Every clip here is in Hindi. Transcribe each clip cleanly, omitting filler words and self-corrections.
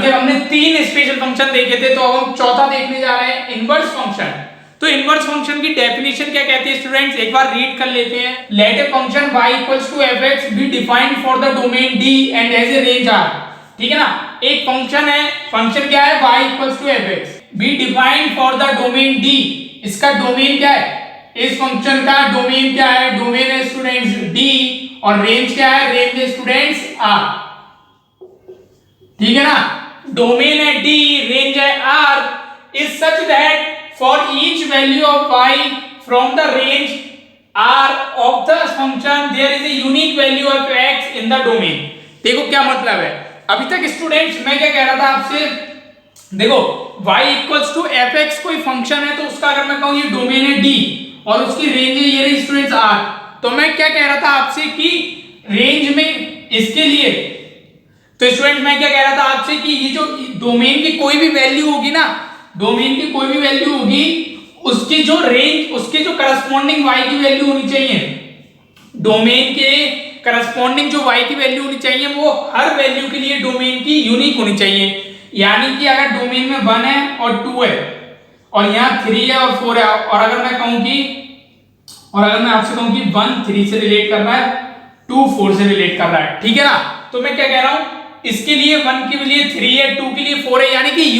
तक हमने 3 स्पेशल फंक्शन देखे थे, तो अब हम चौथा देखने जा रहे हैं, इनवर्स फंक्शन। तो इनवर्स फंक्शन की डेफिनेशन क्या कहती है स्टूडेंट्स, एक बार रीड कर लेते हैं। Let a function y equals to fx be defined for the domain D and as a range R। ठीक है ना, एक फंक्शन है, फंक्शन क्या है, y equals to fx be defined for the domain D। इसका डोमेन क्या है, इस फंक्शन का डोमेन क्या है, डोमेन है स्टूडेंट्स D और रेंज क्या है, रेंज है स्टूडेंट्स R। ठीक है ना, डोमेन है D, रेंज है R, is such that for each value of y from the range R of the function there is a unique value of x in the domain. देखो क्या मतलब है, अभी तक स्टूडेंट्स मैं क्या कह रहा था आपसे, देखो y इक्वल्स टू fx कोई फंक्शन है, तो उसका अगर मैं कहूं ये डोमेन है D और उसकी रेंज है ये रही स्टूडेंट्स R, तो मैं क्या कह रहा था आपसे कि रेंज में इसके लिए, तो स्टूडेंट मैं क्या कह रहा था आपसे कि ये जो डोमेन की कोई भी वैल्यू होगी ना, डोमेन की कोई भी वैल्यू होगी, उसकी जो रेंज, उसके जो करस्पॉन्डिंग y की वैल्यू होनी चाहिए, डोमेन के करस्पॉन्डिंग जो y की वैल्यू होनी चाहिए, वो हर वैल्यू के लिए डोमेन की यूनिक होनी चाहिए। यानी कि अगर डोमेन में 1 है और 2 है और यहाँ 3 है और 4 है, और अगर मैं कहूं कि, और अगर मैं आपसे कहूं कि 1 3 से रिलेट कर रहा है, 2 4 से रिलेट कर रहा है, ठीक है ना, तो मैं क्या कह रहा हूं, इसके लिए 1 के लिए 3 है, 2 के लिए 4 है, यानी कि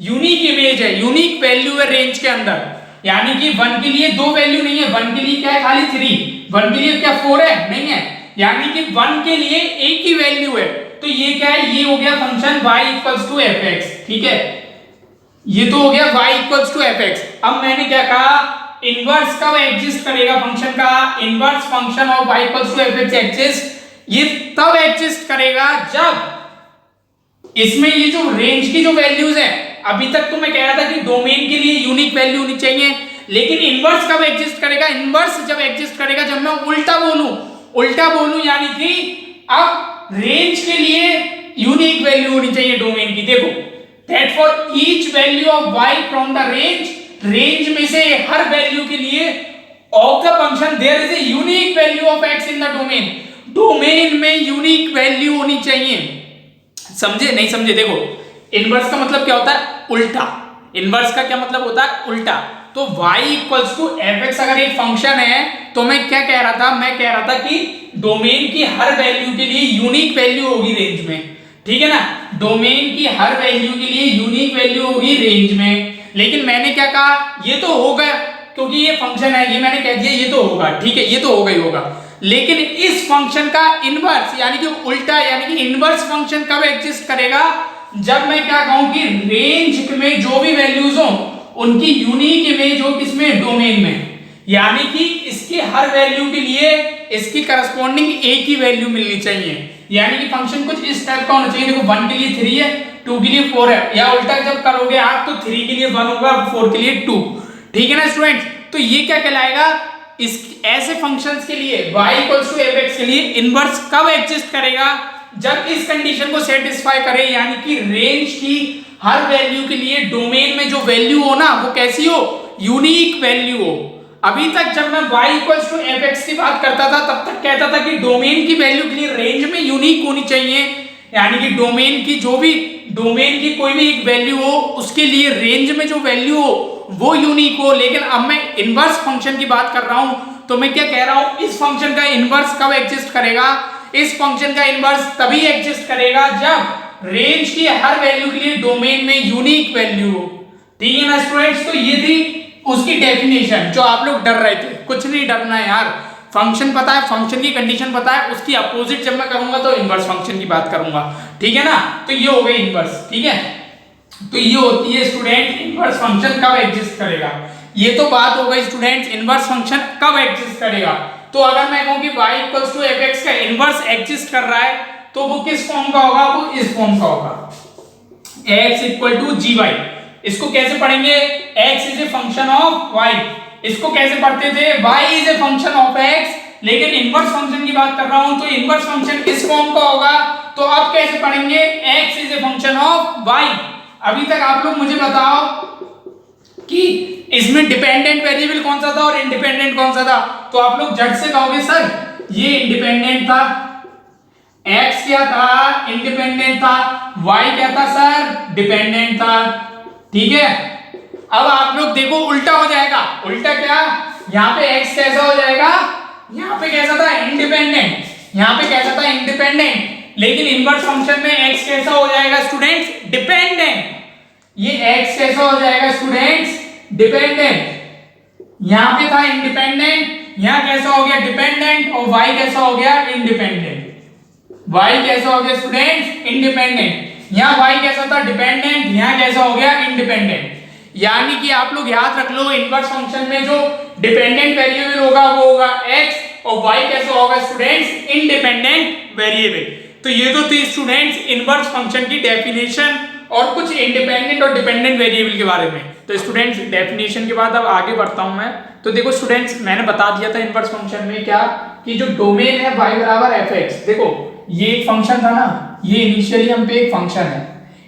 यूनिक इमेज है, यूनिक वैल्यू है रेंज के अंदर। यानी कि 1 के लिए 2 वैल्यू नहीं है, 1 के लिए क्या है, खाली 3, 1 के लिए क्या 4 है, नहीं है, यानी कि 1 के लिए एक ही वैल्यू है। तो ये क्या है, ये हो गया function y equals to fx। ठीक है, ये तो हो गया y इक्वल्स टू fx। अब मैंने क्या कहा, इनवर्स कब एग्जिस्ट करेगा फंक्शन का, inverse function of y equals to fx exist, ये तब एग्जिस्ट करेगा जब इसमें ये जो रेंज की जो वैल्यूज है, अभी तक तो मैं कह रहा था कि डोमेन के लिए यूनिक वैल्यू होनी चाहिए, लेकिन इनवर्स कब एग्जिस्ट करेगा, इनवर्स जब एग्जिस्ट करेगा जब मैं उल्टा बोलूं, यानी कि अब रेंज के लिए यूनिक वैल्यू होनी चाहिए डोमेन की। देखो, that for each value of y from the range में से हर वैल्यू के लिए of the function there is a unique value of x in the domain में यूनिक वैल्यू होनी चाहिए। समझे नहीं समझे, देखो इनवर्स का मतलब क्या होता है, उल्टा। इनवर्स का क्या मतलब होता है, उल्टा। तो y इक्वल्स टू fx अगर एक फंक्शन है, तो मैं क्या कह रहा था, मैं कह रहा था कि डोमेन की हर वैल्यू के लिए यूनिक वैल्यू होगी रेंज में। ठीक है ना, डोमेन की हर वैल्यू के लिए यूनिक वैल्यू होगी रेंज में। लेकिन मैंने क्या कहा, ये तो होगा क्योंकि ये फंक्शन है, ये मैंने कह दिया ये तो होगा, ठीक है, ये तो होगा ही होगा। लेकिन इस फंक्शन का इनवर्स यानी कि उल्टा, यानी कि इनवर्स फंक्शन कब एग्जिस्ट करेगा, जब मैं क्या कहूं कि रेंज में जो भी वैल्यूज हो उनकी यूनिक इमेज हो किसमें, डोमेन में। यानी कि इसकी हर वैल्यू के लिए इसकी करस्पॉन्डिंग एक ही वैल्यू मिलनी चाहिए। यानी कि फंक्शन कुछ इस टाइप का होना चाहिए, देखो 1 के लिए 3 है, 2 के लिए 4 है, या उल्टा जब करोगे आप तो 3 के लिए 1 होगा, 4 के लिए 2। ठीक है ना स्टूडेंट्स, तो ये क्या कहलाएगा, इस ऐसे फंक्शंस के लिए y इक्वल्स टू fx के लिए इनवर्स कब एग्जिस्ट करेगा, जब इस कंडीशन को सेटिस्फाई करे, यानी कि रेंज की हर वैल्यू के लिए डोमेन में जो वैल्यू हो ना, वो कैसी हो, यूनिक वैल्यू हो। अभी तक जब मैं y इक्वल्स टू fx की बात करता था, तब तक कहता था कि डोमेन की वैल्यू के लिए रेंज में यूनिक होनी चाहिए, यानी कि डोमेन की जो भी, डोमेन की कोई भी एक वैल्यू हो उसके लिए रेंज में जो वैल्यू हो वो यूनिक हो। लेकिन अब मैं इनवर्स फंक्शन की बात कर रहा हूं, तो मैं क्या कह रहा हूं, इस फंक्शन का इनवर्स कब एग्जिस्ट करेगा, इस फंक्शन का इनवर्स तभी एग्जिस्ट करेगा जब रेंज की हर वैल्यू के लिए डोमेन में यूनिक वैल्यू हो। ठीक है ना स्टूडेंट्स, तो ये थी उसकी डेफिनेशन। जो आप लोग डर रहे थे, कुछ नहीं डरना है यार, फंक्शन पता है, फंक्शन की कंडीशन पता है, उसकी अपोजिट जब मैं करूंगा तो इनवर्स फंक्शन की बात करूंगा। ठीक है ना, तो ये हो गई इनवर्स। ठीक है, तो ये होती है स्टूडेंट इनवर्स फंक्शन कब एग्जिस्ट करेगा। ये तो बात हो गई स्टूडेंट्स इनवर्स फंक्शन कब एग्जिस्ट करेगा। तो अगर मैं कहूं कि y इक्वल्स टू fx का इनवर्स एग्जिस्ट कर रहा है, तो वो किस फॉर्म का होगा, वो इस फॉर्म का होगा, x इक्वल टू gy। इसको कैसे पढ़ेंगे, x is a function of y। इसको कैसे पढ़ते थे, y is a function of x, लेकिन इनवर्स फंक्शन की बात कर रहा हूं तो इनवर्स फंक्शन इस फॉर्म का होगा। तो अब कैसे पढ़ेंगे, x is a function of y। अभी तक आप लोग मुझे बताओ कि इसमें डिपेंडेंट वेरिएबल कौन सा था और इंडिपेंडेंट कौन सा था। तो आप लोग झट से कहोगे सर ये इंडिपेंडेंट था, x क्या था, इंडिपेंडेंट था, y क्या था सर, डिपेंडेंट था। ठीक है, अब आप लोग देखो उल्टा हो जाएगा। उल्टा क्या, यहाँ पे x कैसा हो जाएगा, यहाँ पे कैसा था, इंडिपेंडेंट, यहाँ पे कैसा था, इंडिपेंडेंट, लेकिन इनवर्स फंक्शन में x कैसा हो जाएगा स्टूडेंट्स, डिपेंडेंट। ये x कैसा हो जाएगा स्टूडेंट्स, डिपेंडेंट। यहाँ पे था इंडिपेंडेंट, यहाँ कैसा हो गया, डिपेंडेंट, और y कैसा हो गया, इंडिपेंडेंट। y कैसा हो गया स्टूडेंट्स, इंडिपेंडेंट। यहाँ y कैसा था, डिपेंडेंट, यहाँ कैसा हो गया, इंडिपेंडेंट। यानी कि आप लोग याद रख लो, इनवर्स फंक्शन में जो डिपेंडेंट वेरिएबल होगा वो होगा x, और y कैसा होगा स्टूडेंट्स, इंडिपेंडेंट वेरिएबल। तो ये तो थी स्टूडेंट्स इनवर्स फंक्शन की डेफिनेशन और कुछ इंडिपेंडेंट और डिपेंडेंट वेरिएबल के बारे में। तो स्टूडेंट्स डेफिनेशन के बाद अब आगे बढ़ता हूं मैं। तो देखो स्टूडेंट्स, मैंने बता दिया था इनवर्स फंक्शन में क्या, कि जो डोमेन है y बराबर fx, देखो ये एक फंक्शन था ना, ये इनिशियली हम पे एक फंक्शन है,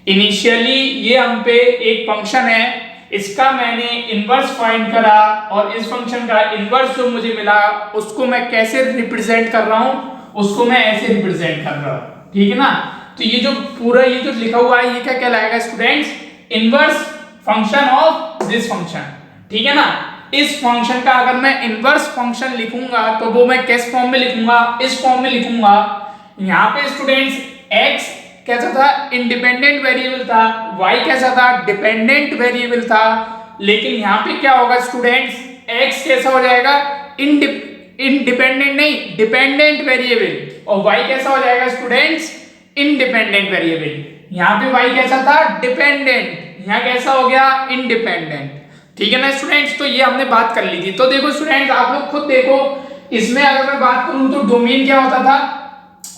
इनिशियली ये हम पे एक फंक्शन है, इसका मैंने इनवर्स फाइंड करा, और इस फंक्शन का इनवर्स जो मुझे मिला उसको मैं कैसे रिप्रेजेंट कर रहा हूं, उसको मैं ऐसे रिप्रेजेंट कर रहा हूं। ठीक है ना, तो ये जो पूरा ये जो लिखा हुआ है ये क्या कहलाएगा students, inverse function of this function. ठीक है ना, इस फंक्शन का अगर मैं इनवर्स फंक्शन लिखूंगा तो वो मैं किस फॉर्म में लिखूंगा, इस फॉर्म में लिखूंगा। यहाँ पे स्टूडेंट्स x कैसा था, इंडिपेंडेंट वेरिएबल था, y कैसा था, डिपेंडेंट वेरिएबल था, लेकिन यहाँ पे क्या होगा स्टूडेंट्स, x कैसा हो जाएगा, इंडिपेंडेंट नहीं, डिपेंडेंट वेरिएबल, और y कैसा हो जाएगा स्टूडेंट्स, इंडिपेंडेंट वेरिएबल। यहाँ पे y कैसा था, डिपेंडेंट, यहाँ कैसा हो गया, इंडिपेंडेंट। ठीक है ना स्टूडेंट्स, तो ये हमने बात कर ली थी। तो देखो स्टूडेंट्स, आप लोग खुद देखो, इसमें अगर मैं बात करूं तो डोमेन क्या होता था,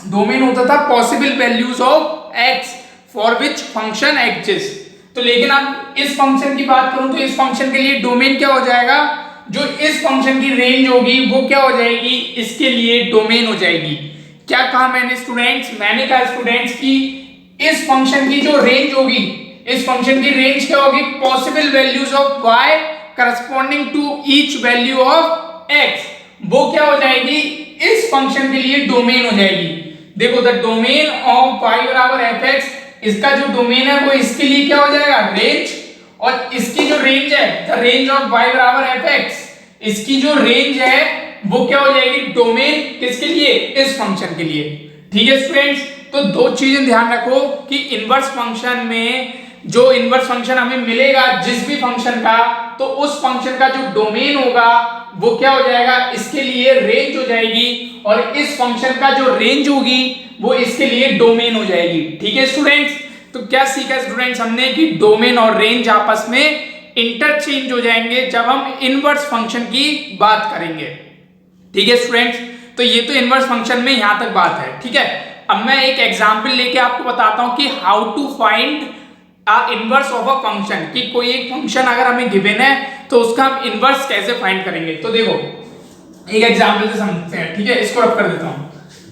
डोमेन होता था possible values of x for which function exist. तो लेकिन अब इस फंक्शन की बात करूं तो इस फंक्शन के लिए डोमेन क्या हो जाएगा, जो इस फंक्शन की रेंज होगी वो क्या हो जाएगी, इसके लिए डोमेन हो जाएगी। क्या कहा मैंने स्टूडेंट्स, मैंने कहा स्टूडेंट्स कि इस फंक्शन की जो रेंज होगी, इस फंक्शन की रेंज क्या होगी, possible values of y corresponding to each value of x, वो क्या हो जाएगी, इस फंक्शन के लिए डोमेन हो जाएगी। देखो द डोमेन ऑफ y बराबर fx, इसका जो डोमेन है वो इसके लिए क्या हो जाएगा, रेंज, और इसकी जो रेंज है द रेंज ऑफ y बराबर fx, इसकी जो रेंज है वो क्या हो जाएगी, डोमेन किसके लिए, इस फंक्शन के लिए। ठीक है स्टूडेंट्स, तो दो चीजें ध्यान रखो कि इनवर्स फंक्शन में जो इनवर्स फंक्शन हमें मिलेगा जिस भी फंक्शन का, तो उस फंक्शन का जो डोमेन होगा वो क्या हो जाएगा, इसके लिए रेंज हो जाएगी, और इस फंक्शन का जो रेंज होगी वो इसके लिए डोमेन हो जाएगी। ठीक है स्टूडेंट्स, तो क्या सीखा स्टूडेंट्स हमने कि डोमेन और रेंज आपस में इंटरचेंज हो जाएंगे जब हम इनवर्स फंक्शन की बात करेंगे। ठीक है स्टूडेंट्स, तो ये तो इनवर्स फंक्शन में यहां तक बात है। ठीक है, अब मैं एक एग्जांपल लेके आपको बताता हूं कि how to find inverse of a function, कि कोई एक फंक्शन अगर हमें गिवन है तो उसका हम इनवर्स कैसे फाइंड करेंगे। तो देखो एक एग्जांपल से समझते हैं। ठीक है, इसको रब कर देता हूं।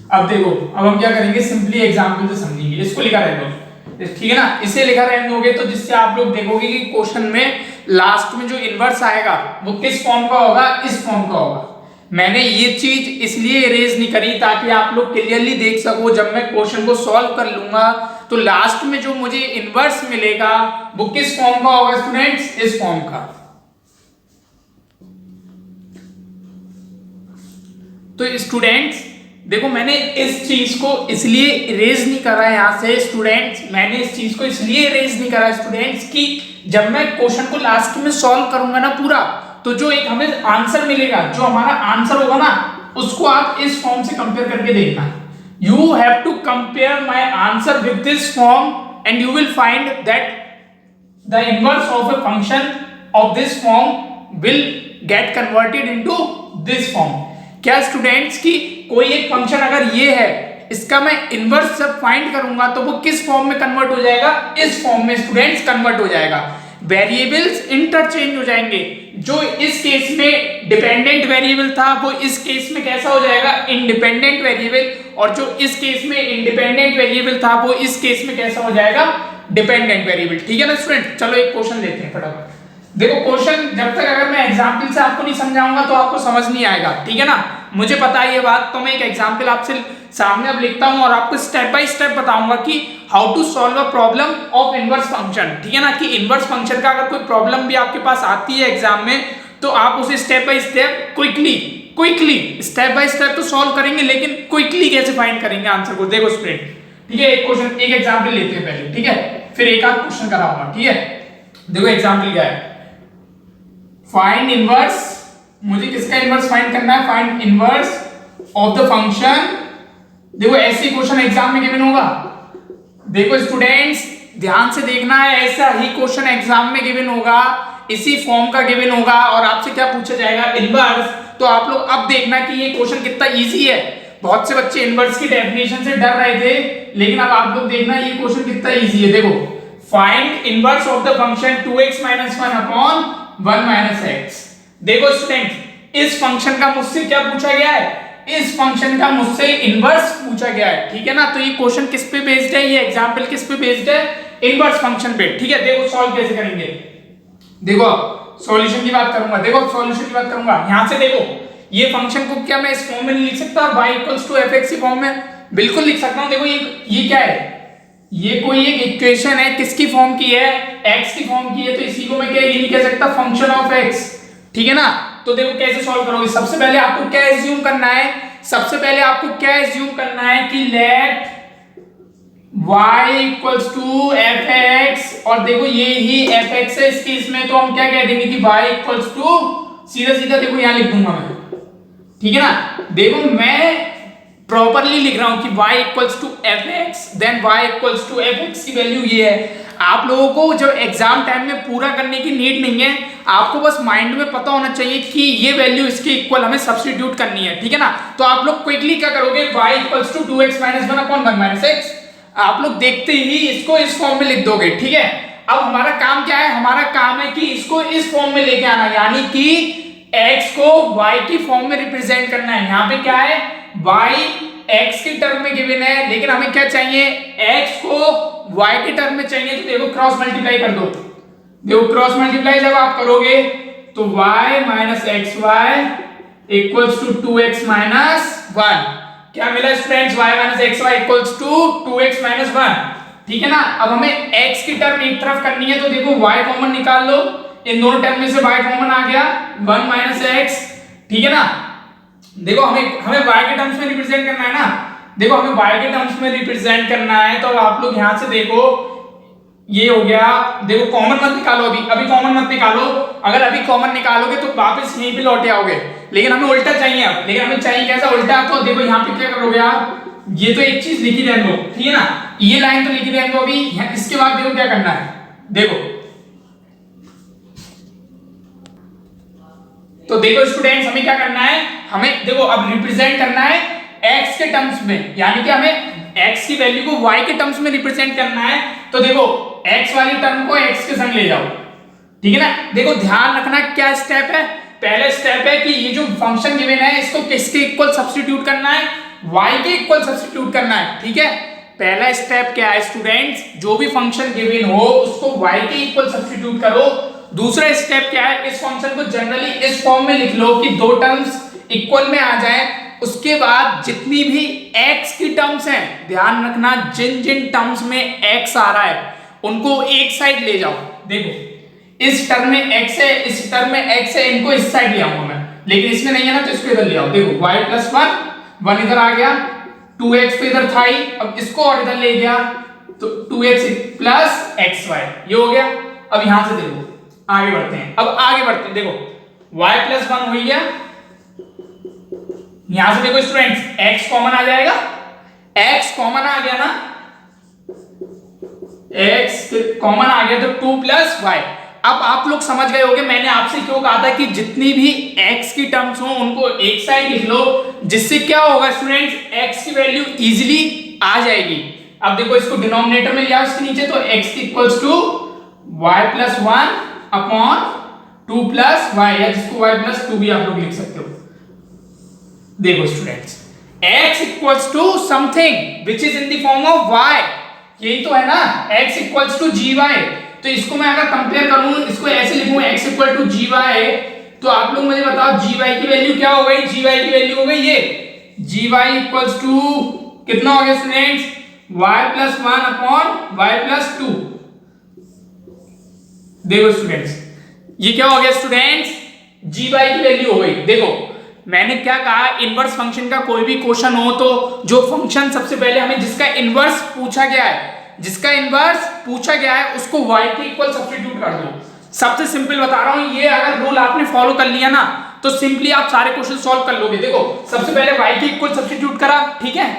अब देखो, अब हम क्या करेंगे, सिंपली एग्जांपल से समझेंगे। इसको लिखा रहने दो, ठीक है ना, इसे लिखा रहने दोगे तो जिससे आप लोग देखोगे कि क्वेश्चन में लास्ट में जो इनवर्स आएगा वो किस फॉर्म का होगा, इस फॉर्म का होगा। मैंने ये चीज इसलिए इरेज नहीं करी ताकि आप लोग क्लियरली देख सको, जब मैं क्वेश्चन को सॉल्व कर लूंगा तो लास्ट में जो मुझे इनवर्स मिलेगा वो किस फॉर्म का होगा स्टूडेंट्स, इस फॉर्म का। तो स्टूडेंट्स देखो, मैंने इस चीज को इसलिए इरेज नहीं करा यहां से स्टूडेंट्स, मैंने इस चीज को इसलिए इरेज नहीं करा स्टूडेंट्स कि जब मैं क्वेश्चन को लास्ट में सॉल्व करूंगा ना पूरा, तो जो एक हमें आंसर मिलेगा, जो हमारा आंसर होगा ना, उसको आप इस फॉर्म से कंपेयर करके देखना। You have to compare my answer with this form and you will find that the inverse of a function of this form will get converted into this form. क्या स्टूडेंट्स की कोई एक फंक्शन अगर ये है, इसका मैं इनवर्स जब फाइंड करूंगा तो वो किस फॉर्म में कन्वर्ट हो जाएगा, इस फॉर्म में स्टूडेंट्स कन्वर्ट हो जाएगा। वेरिएबल्स इंटरचेंज हो जाएंगे, जो इस केस में डिपेंडेंट वेरिएबल था वो इस केस में कैसा हो जाएगा, इंडिपेंडेंट वेरिएबल, और जो इस केस में इंडिपेंडेंट वेरिएबल था वो इस केस में कैसा हो जाएगा, डिपेंडेंट वेरिएबल। ठीक है ना स्टूडेंट, चलो एक क्वेश्चन लेते हैं फटाफट। देखो क्वेश्चन जब तक अगर मैं एग्जांपल से आपको नहीं समझाऊंगा तो आपको समझ नहीं आएगा। ठीक है ना, मुझे पता है ये बात, तो मैं एक एग्जांपल आपसे सामने अब लिखता हूं और आपको स्टेप बाय स्टेप बताऊंगा कि how to solve a problem of inverse function. ठीक है ना, कि इनवर्स फंक्शन का अगर कोई प्रॉब्लम भी आपके पास आती है एग्जाम में तो आप उसे step by step quickly step by step तो सॉल्व करेंगे, लेकिन क्विकली कैसे फाइंड करेंगे आंसर को। देखो स्टूडेंट, ठीक है, एक क्वेश्चन, एक एग्जांपल लेते हैं पहले, ठीक है, फिर एक आध क्वेश्चन कराऊंगा। ठीक है, देखो एग्जांपल क्या है, फाइंड इनवर्स, मुझे किसका इनवर्स फाइंड करना है, find inverse of the function. देखो ऐसे क्वेश्चन एग्जाम में गिवन होगा। देखो स्टूडेंट्स ध्यान से देखना है, ऐसा ही क्वेश्चन एग्जाम में गिवन होगा, इसी फॉर्म का गिवन होगा और आपसे क्या पूछा जाएगा, इनवर्स। तो आप लोग अब देखना कि ये क्वेश्चन कितना इजी है। बहुत से बच्चे इनवर्स की डेफिनेशन से डर रहे थे, लेकिन अब आप लोग देखना ये क्वेश्चन कितना इजी है। देखो find inverse of the function 2x - 1 upon 1 - x। देखो स्टूडेंट इस फंक्शन का मुझसे क्या पूछा गया है, इस फंक्शन का मुझसे इनवर्स पूछा गया है। ठीक है ना, तो ये क्वेश्चन किस पे बेस्ड है, ये एग्जांपल किस पे बेस्ड है, इनवर्स फंक्शन पे। ठीक है, देखो सॉल्व कैसे करेंगे। देखो सॉल्यूशन की बात करूंगा, देखो सॉल्यूशन की बात करूंगा, यहां से देखो ये फंक्शन को क्या मैं इस फॉर्म में नहीं लिख सकता, y = fx की फॉर्म में बिल्कुल लिख सकता हूं। देखो ये क्या है, ये कोई एक इक्वेशन है, किसकी फॉर्म की है, x की फॉर्म की है, तो इसी को मैं क्या ये नहीं कह सकता फंक्शन ऑफ x। ठीक है ना, तो देखो कैसे सॉल्व करोगे। सबसे पहले आपको क्या एज्यूम करना है, सबसे पहले आपको क्या एज्यूम करना है कि लेट y = fx, और देखो ये ही fx है, इसके इसमें तो हम क्या कह देंगे कि y = सीधा सीधा देखो यहां लिख दूंगा मैं। ठीक है ना, देखो मैं प्रॉपर्ली लिख रहा हूं कि y = fx, then y = fx की वैल्यू ये है। आप लोगों को जब एग्जाम टाइम में पूरा करने की नीड नहीं है, आपको बस माइंड में पता होना चाहिए कि ये वैल्यू इसके इक्वल हमें सब्स्टिट्यूट करनी है। ठीक है ना, तो आप लोग क्विकली क्या करोगे, y = 2x - 1 अपॉन 1 - x, आप लोग देखते ही इसको इस फॉर्म में लिख दोगे। ठीक है, अब हमारा काम क्या है, हमारा काम है कि इसको इस फॉर्म में लेके आना, यानी कि x को y की फॉर्म में रिप्रेजेंट करना है। यहाँ पे क्या है, y x के टर्म में गिवन है, लेकिन हमें क्या चाहिए, x को y के टर्म में चाहिए। तो देखो क्रॉस मल्टीप्लाई कर दो, देखो क्रॉस मल्टीप्लाई जब आप करोगे तो y - xy = 2x - 1, क्या मिला स्टूडेंट्स, y - xy = 2x - 1। ठीक है ना, अब हमें x की टर्म एक तरफ करनी है, तो देखो y कॉमन निकाल लो, इन दोनों टर्म में से y कॉमन आ गया, 1 - x। ठीक है ना, देखो हमें y के टर्म्स में रिप्रेजेंट करना है ना, देखो हमें y के टर्म्स में रिप्रेजेंट करना है, तो आप लोग यहां से देखो ये हो गया। देखो कॉमन मत निकालो, अभी कॉमन मत निकालो, अगर अभी कॉमन निकालोगे तो वापस यहीं पे लौटे आओगे, लेकिन हमें उल्टा चाहिए अब। लेकिन हमें चाहिए कैसा, उल्टा। तो देखो यहाँ पे क्या करोगे आप, ये तो एक चीज लिखी रहने दो, ठीक है ना, ये लाइन तो लिखी रहने दो अभी। इसके बाद देखो क्या करना है, देखो तो देखो स्टूडेंट्स हमें क्या करना है, हमें देखो अब रिप्रेजेंट करना है x के टर्म्स में, यानी कि हमें x की वैल्यू को y के टर्म्स में रिप्रेजेंट करना है। तो देखो x वाली टर्म को x के संग ले जाओ। ठीक है ना, देखो ध्यान रखना क्या स्टेप है, पहला स्टेप है कि ये जो फंक्शन गिवन है इसको किसके इक्वल सब्स्टिट्यूट करना है, y के इक्वल सब्स्टिट्यूट करना है। ठीक है, पहला स्टेप क्या है स्टूडेंट्स, जो भी फंक्शन गिवन हो उसको y के इक्वल सब्स्टिट्यूट करो। दूसरा स्टेप क्या है, इस फंक्शन को जनरली इस फॉर्म में लिख लो कि दो टर्म्स इक्वल में आ जाए। उसके बाद जितनी भी x की टर्म्स हैं, ध्यान रखना जिन जिन टर्म्स में x आ रहा है उनको एक साइड ले जाओ। देखो इस टर्म में x है, इस टर्म में x है, इनको इस साइड ले आऊंगा मैं, लेकिन इसमें नहीं है ना तो इसको इधर ले आओ। देखो y + 1 इधर आ गया, 2x तो इधर था ही, अब इसको और इधर ले गया तो 2x + xy ये हो गया। अब यहां से देखो आगे बढ़ते हैं, अब आगे बढ़ते हैं। देखो y + 1 हो गया, यहां से देखो स्टूडेंट्स x कॉमन आ जाएगा, x कॉमन आ गया ना, x कॉमन आ गया तो 2 + y। अब आप लोग समझ गए होंगे मैंने आपसे क्यों कहा था कि जितनी भी x की टर्म्स हो उनको एक साइड लिख लो, जिससे क्या होगा स्टूडेंट्स, x की वैल्यू इजीली आ जाएगी। अब देखो इसको डिनोमिनेटर में लिया इसके नीचे, तो x = y + 1 अपॉन 2 + y, या जिसको y + 2 भी आप लोग लिख सकते हो। देखो students x = something which is in the form of y, यही तो है ना, x = gy। तो इसको मैं अगर कंपेयर करूं, इसको ऐसे लिखूं x = gy, तो आप लोग मुझे बताओ जी वाई की वैल्यू क्या हो गई, जी वाई की वैल्यू हो गई ये जी वाई इक्वल्स टू कितना हो गया students, y plus 1 upon y plus 2। देखो स्टूडेंट्स ये क्या हो गया स्टूडेंट्स, जी वाई की वैल्यू हो गई। देखो मैंने क्या कहा, इनवर्स फंक्शन का कोई भी क्वेश्चन हो तो जो फंक्शन सबसे पहले हमें जिसका इनवर्स पूछा गया है, जिसका इनवर्स पूछा गया है उसको y के इक्वल सब्स्टिट्यूट कर दो। सबसे सिंपल बता रहा हूं, ये अगर रूल आपने फॉलो कर लिया ना तो सिंपली आप सारे क्वेश्चन सॉल्व कर लोगे। देखो सबसे पहले y के इक्वल सब्स्टिट्यूट करा, ठीक है।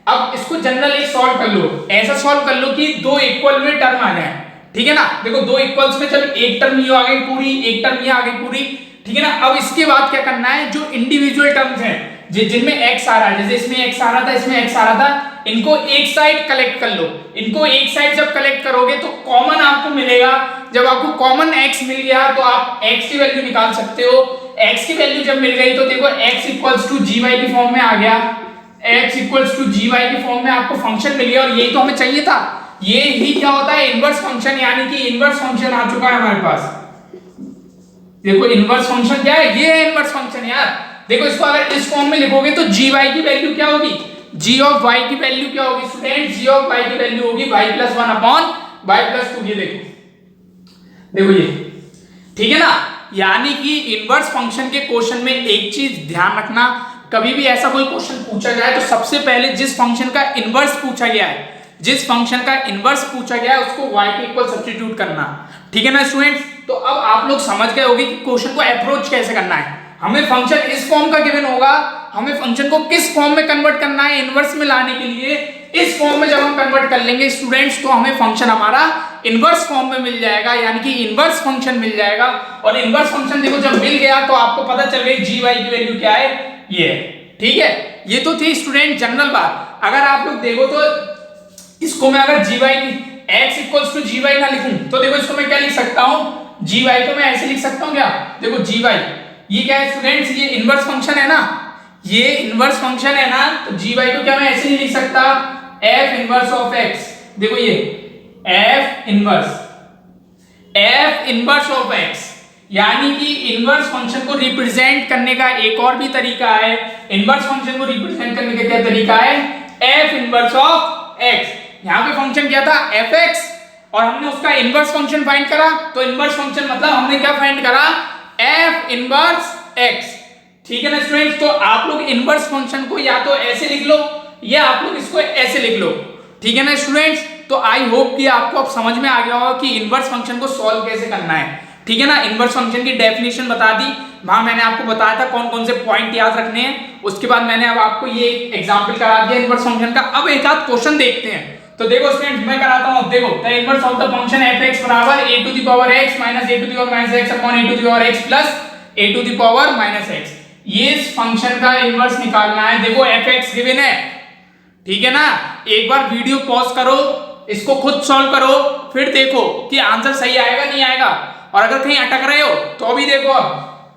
अब इसको जनरल एक सॉल्व कर लो, ऐसा सॉल्व कर लो कि दो इक्वल में टर्म आ जाए, ठीक है ना। देखो दो इक्वल्स में जब एक टर्म ये आ गई पूरी, एक टर्म ये आ गई पूरी, ठीक है ना। अब इसके बाद क्या करना है, जो इंडिविजुअल टर्म्स हैं जिनमें x आ रहा है, जैसे इसमें x आ रहा था, इसमें x आ रहा था, इनको एक साइड कलेक्ट कर लो। इनको एक साइड जब कलेक्ट करोगे तो कॉमन आपको मिलेगा। जब आपको कॉमन x मिल गया तो आप x की वैल्यू निकाल सकते हो। x की वैल्यू जब मिल गई तो देखो x equals to ji y की फॉर्म में आ गया, x equals to ji y की फॉर्म में आपको फंक्शन मिल गया। और यही तो हमें चाहिए था, ये ही क्या होता है इनवर्स फंक्शन, यानी कि इनवर्स फंक्शन आ चुका है हमारे पास। देखो इनवर्स फंक्शन क्या है, ये है इनवर्स फंक्शन यार। देखो इसको अगर इस फॉर्म में लिखोगे तो जी वाई की वैल्यू क्या होगी, जी ऑफ वाई की वैल्यू क्या होगी स्टूडेंट, जी ऑफ वाई की वैल्यू होगी y plus 1 upon y plus 2। ये देखो ये, ठीक है ना। यानी कि इनवर्स फंक्शन के क्वेश्चन में एक चीज ध्यान रखना, कभी भी ऐसा कोई क्वेश्चन पूछा जाए तो सबसे पहले जिस फंक्शन का इनवर्स पूछा गया है, जिस फंक्शन का इनवर्स पूछा गया है उसको y के इक्वल सब्स्टिट्यूट करना, ठीक है ना स्टूडेंट्स। तो अब आप लोग समझ गए होंगे कि क्वेश्चन को अप्रोच कैसे करना है। हमें फंक्शन इस फॉर्म का गिवन होगा, हमें फंक्शन को किस फॉर्म में कन्वर्ट करना है इनवर्स में लाने के लिए। इस फॉर्म में जब हम कन्वर्ट कर लेंगे स्टूडेंट्स तो हमें फंक्शन हमारा इनवर्स फॉर्म में मिल जाएगा, यानी कि इनवर्स फंक्शन मिल जाएगा। और इनवर्स फंक्शन देखो जब मिल गया तो आपको पता चल गई जी वाई की वैल्यू क्या है, ये है, ठीक है। ये तो थी स्टूडेंट जनरल बात। अगर आप लोग देखो तो इसको मैं अगर G Y x equals to ji Y ना लिखूं तो देखो इसको मैं क्या लिख सकता हूं, जी वाई को मैं ऐसे लिख सकता हूं क्या, देखो जी वाई ये क्या है स्टूडेंट्स, ये इनवर्स फंक्शन है ना, ये इनवर्स फंक्शन है ना, तो जी वाई को क्या मैं ऐसे नहीं लिख सकता, f इनवर्स ऑफ x। देखो ये f इनवर्स ऑफ x, यानी कि इनवर्स फंक्शन को रिप्रेजेंट करने का एक और भी तरीका है। इनवर्स फंक्शन को रिप्रेजेंट करने का क्या तरीका है, f इनवर्स ऑफ x। यहां पे फंक्शन क्या था fx और हमने उसका इनवर्स फंक्शन फाइंड करा, तो इनवर्स फंक्शन मतलब हमने क्या फाइंड करा, f इनवर्स x, ठीक है ना स्टूडेंट्स। तो आप लोग इनवर्स फंक्शन को या तो ऐसे लिख लो या आप लोग इसको ऐसे लिख लो, ठीक है ना स्टूडेंट्स। तो आई होप कि आपको अब समझ में आ गया होगा कि इनवर्स फंक्शन को सॉल्व कैसे करना है, ठीक है ना। इनवर्स फंक्शन की डेफिनेशन बता दी, वहां मैंने आपको बताया था कौन कौन से पॉइंट याद रखने हैं। उसके बाद मैंने अब आपको ये एग्जांपल करा दिया इनवर्स फंक्शन का। अब एक आध क्वेश्चन देखते हैं। तो देखो स्टूडेंट्स मैं कराता हूं, देखो the inverse of the function fx बराबर a to the power x minus a to the power minus x upon a to the power x plus a to the power minus x। ये इस फंक्शन का इनवर्स निकालना है। देखो fx गिवन है, ठीक है ना। एक बार वीडियो पॉज करो, इसको खुद सॉल्व करो, फिर देखो कि आंसर सही आएगा नहीं आएगा। और अगर कहीं अटक रहे हो तो भी देखो अब,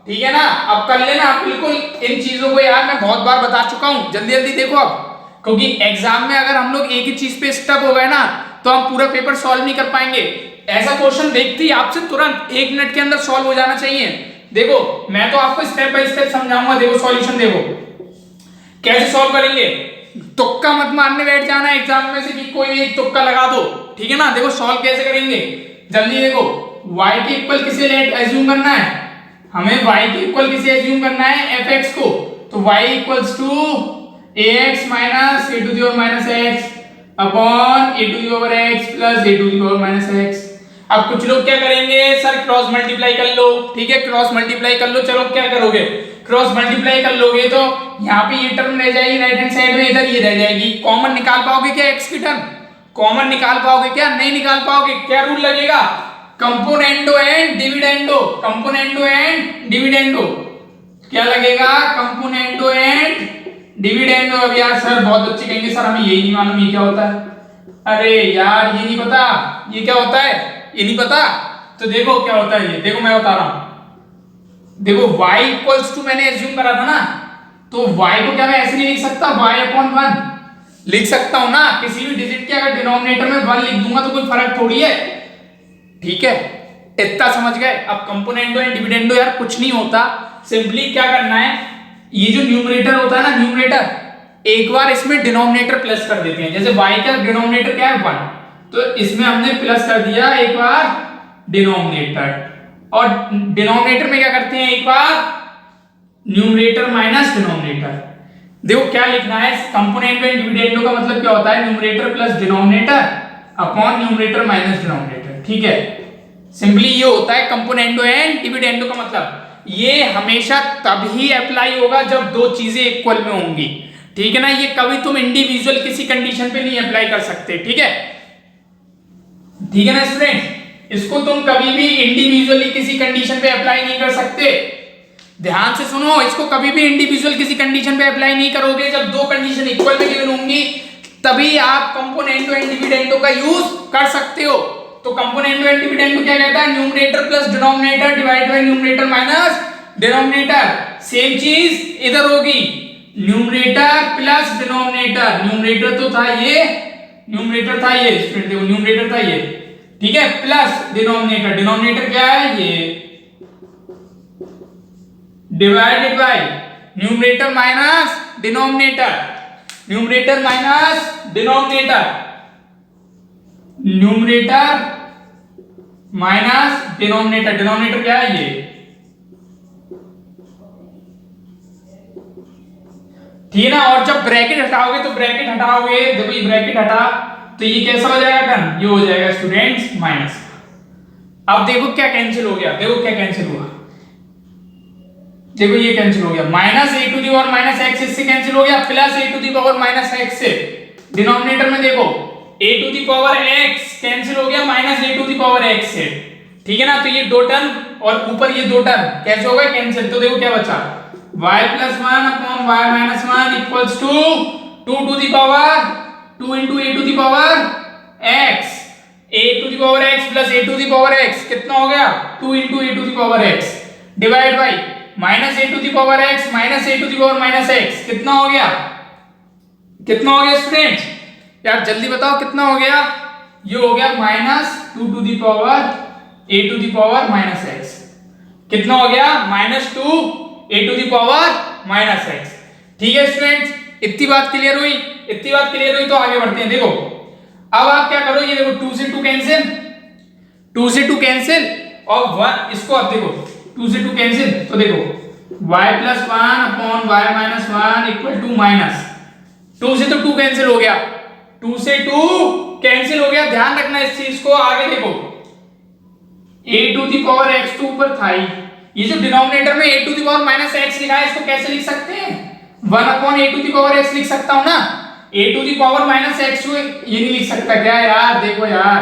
ठीक है ना। अब कर लेना बिल्कुल इन चीजों को, यार मैं बहुत बार बता चुका हूं, जल्दी जल्दी देखो अब, क्योंकि एग्जाम में अगर हम लोग एक ही चीज पे स्टक हो गए ना तो हम पूरा पेपर सॉल्व नहीं कर पाएंगे। ऐसा क्वेश्चन देखते ही आपसे तुरंत 1 मिनट के अंदर सॉल्व हो जाना चाहिए। देखो मैं तो आपको स्टेप बाय स्टेप समझाऊंगा। देखो सॉल्यूशन देखो कैसे सॉल्व करेंगे, तुक्का मत मारने बैठ जाना एग्जाम में से कि कोई एक तुक्का लगा दो, ठीक है ना। देखो सॉल्व कैसे करेंगे जल्दी देखो। y के इक्वल किसे एज्यूम करना है, हमें y के इक्वल किसे एज्यूम करना है, fx को। तो y equals to ax minus a to the power minus x upon a to the power x plus a to the power minus x। अब कुछ लोग क्या करेंगे, सर क्रॉस मल्टीप्लाई कर लो, ठीक है क्रॉस मल्टीप्लाई कर लो। चलो क्या करोगे, क्रॉस मल्टीप्लाई कर लोगे तो यहाँ पे ये टर्म रह जाएगी राइट हैंड साइड में, इधर ये रह जाएगी। कॉमन निकाल पाओगे क्या x की टर्म, कॉमन निकाल पाओगे क्या, नहीं निकाल पाओगे। क्या रूल लगेगा, componendo and dividendo, componendo and dividendo. क्या लगेगा, कंपोनेंडो एंड डिविडेंडो। अब यार सर बहुत बच्चे कहेंगे सर हमें यही नहीं मालूम ये क्या होता है। अरे यार ये नहीं पता ये क्या होता है, ये नहीं पता तो देखो क्या होता है ये, देखो मैं बता रहा हूं। देखो y इक्वल्स टू मैंने एज्यूम करा था ना, तो y को क्या मैं ऐसे नहीं लिख सकता, y अपॉन 1 लिख सकता हूं ना। किसी भी डिजिट के अगर डिनोमिनेटर में 1 लिख दूंगा तो कोई फर्क थोड़ी है, ठीक है। इतना समझ गए। अब कंपोनेंडो एंड डिविडेंडो यार कुछ नहीं होता, सिंपली क्या करना है, ये जो न्यूमरेटर होता है ना, न्यूमरेटर एक बार इसमें डिनोमिनेटर प्लस कर देते हैं। जैसे y का डिनोमिनेटर क्या है 1, तो इसमें हमने प्लस कर दिया एक बार डिनोमिनेटर, और डिनोमिनेटर में क्या करते हैं एक बार न्यूमरेटर माइनस डिनोमिनेटर। देखो क्या लिखना है, कंपोनेंडो एंड डिविडेंडो का मतलब क्या होता है, numerator plus denominator upon numerator minus denominator. ठीक है, सिंपली ये होता है कंपोनेंडो एंड डिविडेंडो का मतलब। ये हमेशा तभी अप्लाई होगा जब दो चीजें इक्वल में होंगी, ठीक है ना। ये कभी तुम इंडिविजुअल किसी कंडीशन पे नहीं अप्लाई कर सकते, ठीक है, ठीक है ना स्टूडेंट। इसको तुम कभी भी इंडिविजुअली किसी कंडीशन पे अप्लाई नहीं कर सकते। ध्यान से सुनो, इसको कभी भी इंडिविजुअल किसी कंडीशन पे अप्लाई नहीं करोगे। जब दो कंडीशन इक्वल में गिवन होंगी तभी आप कंपोनेंडो एंड डिविडेंडो का यूज कर सकते हो। तो कंपोनेंडो एंड डिविडेंडो क्या कहता है, numerator plus denominator divide by numerator minus denominator. Same चीज इधर होगी, न्यूमरेटर प्लस डिनोमिनेटर। न्यूमरेटर तो था ये, न्यूमरेटर था ये स्टूडेंट, देखो न्यूमरेटर था ये, ठीक है, प्लस डिनोमिनेटर। डिनोमिनेटर क्या है ये, divided by numerator minus denominator, numerator minus denominator, numerator minus denominator. Denominator क्या है ये, ठीक है ना। और जब ब्रैकेट हटाओगे तो ब्रैकेट हटाओगे, देखो ये ब्रैकेट हटा तो ये कैसा हो जाएगा टर्म, ये हो जाएगा स्टूडेंट्स माइनस। अब देखो क्या कैंसिल हो गया, देखो क्या कैंसिल हुआ, देखो ये कैंसिल हो गया, minus A to the power minus X इससे कैंसिल हो गया, plus A to the power minus X से। डिनोमिनेटर में देखो A to the power X cancel हो गया minus A to the power X से, ठीक है ना। तो ये दो टर्म और ऊपर ये दो टर्म कैसे हो गए कैंसिल। तो देखो क्या बचा, y plus 1 upon y minus 1 equals to 2 to the power 2 into a to the power x, a to the power x plus a to the power x कितना हो गया 2 into a to the power x divide by minus a to the power x minus a to the power minus x कितना हो गया, कितना हो गया स्टूडेंट, यार जल्दी बताओ कितना हो गया। ये हो गया minus 2 to the power a to the power minus x, कितना हो गया minus 2 a to the power minus x। ठीक है स्टूडेंट्स, इतनी बात क्लियर हुई, इतनी बात क्लियर हुई तो आगे बढ़ते हैं। देखो अब आप क्या करो, ये देखो 2 से 2 कैंसिल, 2 से 2 कैंसिल और 1 इसको अब देखो 2 से 2 कैंसिल, तो देखो y plus 1 upon y minus 1 equal to minus 2 से तो 2 कैंसिल हो गया, 2 से 2 कैंसिल हो गया। ध्यान रखना इस चीज को। आगे देखो a to the power x तो ऊपर था ही, ये जो डिनोमिनेटर में a to the power minus x लिखा है इसको कैसे लिख सकते हैं, 1 upon a to the power x लिख सकता हूं ना। a to the power minus x को ये नहीं लिख सकता क्या यार, देखो यार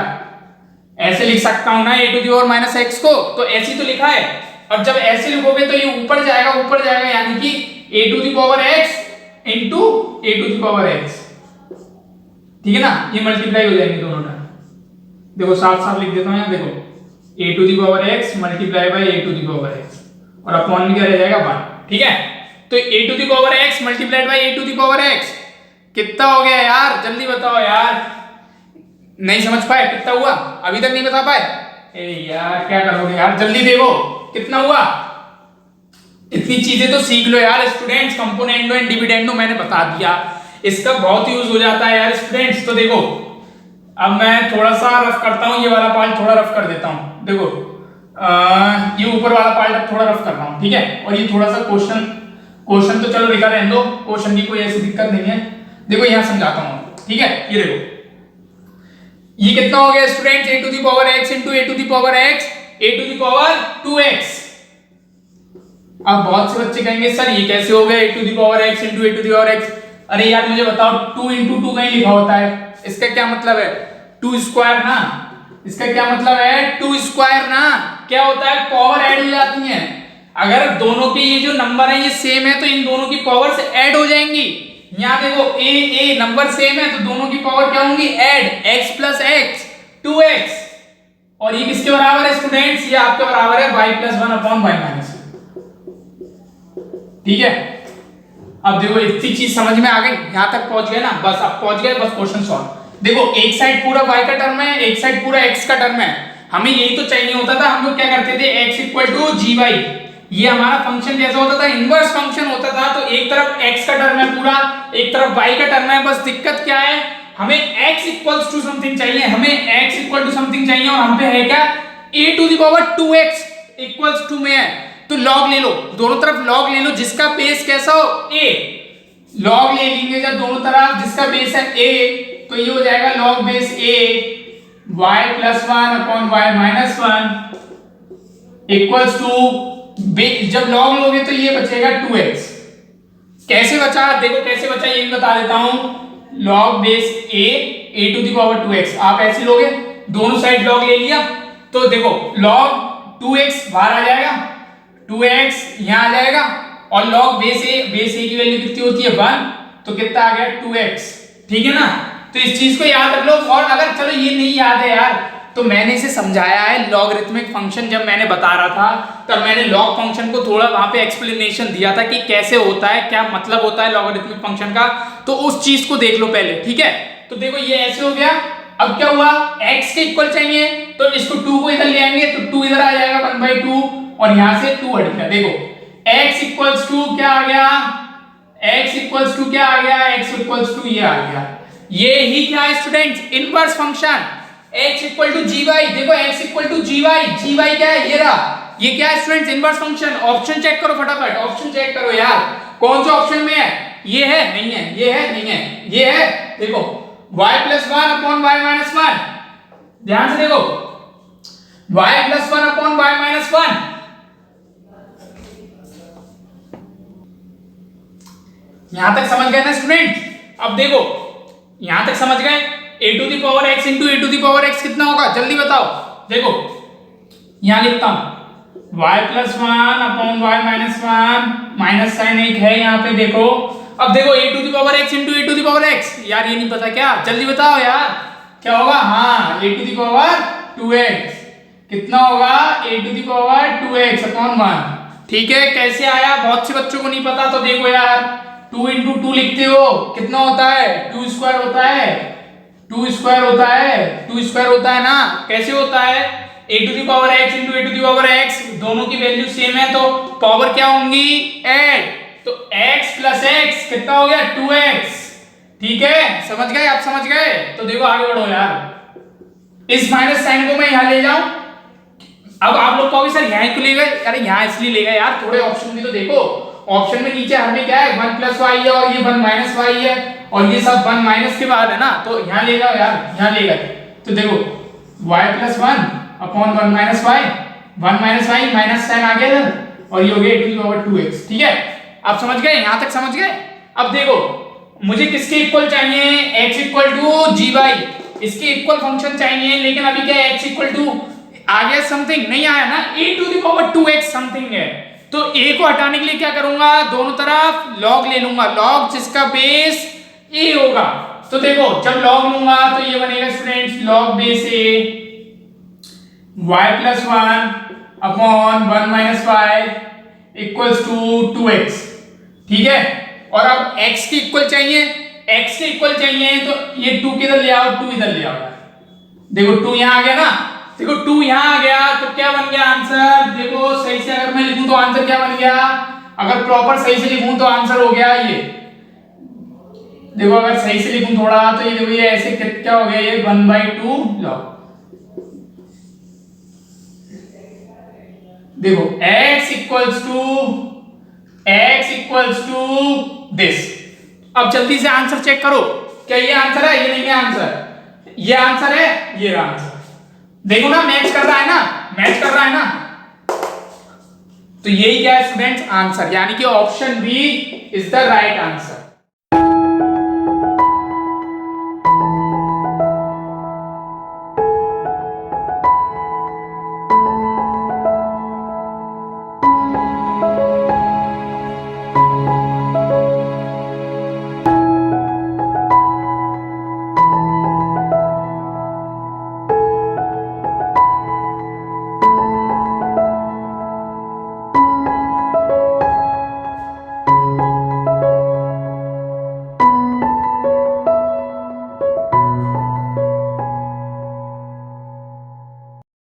ऐसे लिख सकता हूं ना a to the power minus x को, तो ऐसे तो लिखा है। और जब ऐसे लिखोगे तो ये ऊपर जाएगा यानी कि a to the power x into a to the power x, ठीक है ना। ये मल्टीप्लाई हो जाएंगे दोनों टर्म, देखो साफ साफ लिख देता हूं यहाँ, देखो a to the power x multiply by a to the power x और अपॉन में क्या रह जाएगा 1, ठीक है। तो a to the power x multiplied by a to the power x कितना हो गया यार, जल्दी बताओ यार, नहीं समझ पाए कितना हुआ, अभी तक नहीं बता पाए, ए यार क्या करोगे यार, जल्दी देखो कितना हुआ। इतनी चीजें तो सीख लो यार स्टूडेंट्स, कंपोनेंडो एंड डिविडेंडो मैंने बता दिया, इसका बहुत यूज हो जाता है यार स्टूडेंट्स। तो देखो अब मैं थोड़ा सा रफ करता हूं, ये वाला पार्ट थोड़ा रफ कर देता हूं। देखो ये ऊपर वाला पार्ट थोड़ा रफ कर रहा हूं, ठीक है। और ये थोड़ा सा क्वेश्चन तो चलो लिखा रहने दो, क्वेश्चन की कोई ऐसी दिक्कत नहीं है। देखो यहां समझाता हूं, ठीक है। ये देखो ये कितना हो गया students, a to the power x into a to the power x a to the power 2x। अब बहुत से बच्चे कहेंगे सर ये कैसे हो गया a to the power x into a to the power x। अरे यार मुझे बताओ 2 into 2 कहीं लिखा होता है, इसका क्या मतलब है 2 स्क्वायर ना, इसका क्या मतलब है 2 स्क्वायर ना, क्या होता है पावर ऐड हो जाती है। अगर दोनों के ये जो नंबर है ये सेम है तो इन दोनों की पावर से ऐड हो जाएंगी। यहाँ देखो a नंबर सेम है तो दोनों की पावर क्या होंगी add, x plus x 2x। और ये किसके बराबर है स्टूडेंट्स, ये आपके बराबर है y plus 1 upon y minus 1, ठीक है। अब देखो इतनी चीज समझ में आ गई, यहां तक पहुंच गए ना, बस अब पहुंच गए, बस क्वेश्चन सॉल्व। देखो एक साइड पूरा y का टर्म है, एक साइड पूरा x का टर्म है, हमें यही तो चाहिए होता था। हम लोग क्या करते थे, x equal to ji y, ये हमारा फंक्शन कैसा होता था, इनवर्स फंक्शन होता था। तो एक तरफ x का टर्म है पूरा, एक तरफ y का टर्म है। बस दिक्कत क्या है, हमें x इक्वल्स टू समथिंग चाहिए, हमें x इक्वल टू समथिंग चाहिए, और हम पे है क्या, a to the power 2x equals to में है। तो log ले लो, दोनों तरफ log ले लो, जिसका बेस कैसा हो, a। log ले लेंगे जब दोनों तरफ, जिसका बेस है a, तो ये हो जाएगा log base a y plus 1 upon y minus 1 equals to, जब log लोगे तो ये बचेगा 2x। कैसे बचा, देखो कैसे बचा ये भी बता देता हूं। log base a to the power 2x, आप ऐसे लोगे, दोनों साइड log ले लिया, तो देखो log 2x बाहर आ जाएगा, 2x यहां आ जाएगा, और log बेस a की वैल्यू कितनी होती है 1, तो कितना आ गया 2x। ठीक है ना, तो इस चीज को याद रख लो। और अगर चलो ये नहीं याद है यार, तो मैंने इसे समझाया है लॉगरिथमिक फंक्शन, जब मैंने बता रहा था तब मैंने लॉग फंक्शन को थोड़ा वहां पे एक्सप्लेनेशन दिया था कि कैसे होता है, क्या मतलब होता है लॉगरिथमिक फंक्शन का, तो उस चीज को देख लो पहले। ठीक है, तो देखो ये ऐसे हो गया। अब क्या हुआ, x के इक्वल चाहिए, तो इसको 2 को इधर ले आएंगे, तो 2 इधर आ जाएगा 1/2, और यहां से 2 हट गया। देखो x इक्वल्स टू क्या आ गया, x इक्वल्स टू क्या आ गया, x इक्वल्स टू ये आ गया। ये ही क्या है students, inverse function x equal to ji y. देखो x equal to ji y क्या है, ये रहा, ये क्या है students, inverse function. Option check करो फटाफट, ऑप्शन चेक करो यार, कौन से ऑप्शन में है, ये है नहीं है, ये है नहीं है, ये है। देखो y plus 1 upon y minus 1, ध्यान से देखो, y plus 1 upon y minus 1, यहां तक समझ गए ना स्टूडेंट। अब देखो यहां तक समझ गए, a to the power x into a to the power x कितना होगा, जल्दी बताओ। देखो यहां लिखता हूं y plus 1 upon y minus 1, minus sign एक है यहां पे, देखो। अब देखो a to the power x into a to the power x, यार ये नहीं पता क्या, जल्दी बताओ यार क्या होगा। हाँ, a to the power 2x कितना होगा, a to the power 2x upon 1। ठीक है, कैसे आया, बहुत से बच्चों को नहीं पता, तो देखो यार 2 इंटू 2 लिखते हो, कितना होता है, 2 स्क्वायर होता है, 2 स्क्वायर होता है, 2 स्क्वायर होता है ना। कैसे होता है, a to the power x into a to the power x, दोनों की वैल्यू सेम है, तो पावर क्या होंगी, ऐड, तो x प्लस x कितना हो गया 2x। ठीक है, समझ गए, आप समझ गए। तो देखो आगे बढ़ो यार, इस माइनस साइन को मैं यहां ले जाऊं। अब आप लोग कहोगे सर यहां क्यों ले गए, अरे यहां इसलिए ले गए यार, थोड़े ऑप्शन भी तो देखो। ऑप्शन में नीचे हमें क्या है, 1 प्लस वाई है, और ये 1 माइनस वाई है, और ये सब 1 माइनस के बाद है ना, तो यहां ले जाओ यार, यहां ले गए। तो देखो y plus 1 upon 1 minus Y, 1 minus Y minus sign आ गया, और ये हो गया a to the power 2x। ठीक है, आप समझ गए, यहां तक समझ गए। अब देखो मुझे किसके इक्वल चाहिए, x equal to ji y, इसके इक्वल फंक्शन चाहिए, लेकिन अभी क्या है, x इक्वल टू आ गया समथिंग, नहीं आया ना, a to the power 2x something है। तो a को हटाने के लिए क्या करूंगा, दोनों तरफ log ले लूंगा, log जिसका बेस a होगा। तो देखो जब log लूंगा तो ये बनेगा students log base a y plus 1 upon 1 minus y equals to 2x। ठीक है, और अब x के इक्वल चाहिए, x के इक्वल चाहिए, तो ये 2 किधर ले आओ, 2 इधर ले आओ। देखो 2 यहां आ गया ना, देखो 2 यहां आ गया, तो क्या बन गया आंसर, देखो सही से अगर मैं लिखूं तो आंसर क्या बन गया, अगर प्रॉपर सही से लिखूं तो आंसर हो गया ये। देखो अगर सही से लिखूं थोड़ा, तो ये देखो ये ऐसे क्या हो गया, ये 1/2 log। देखो x इक्वल्स टू दिस। अब जल्दी से आंसर चेक करो, क्या ये आंसर है, ये नहीं है आंसर, ये आंसर है, ये आंसर। देखो ना मैच कर रहा है ना, मैच कर रहा है ना। तो यही क्या है स्टूडेंट्स, आंसर, यानी कि option B is the right answer.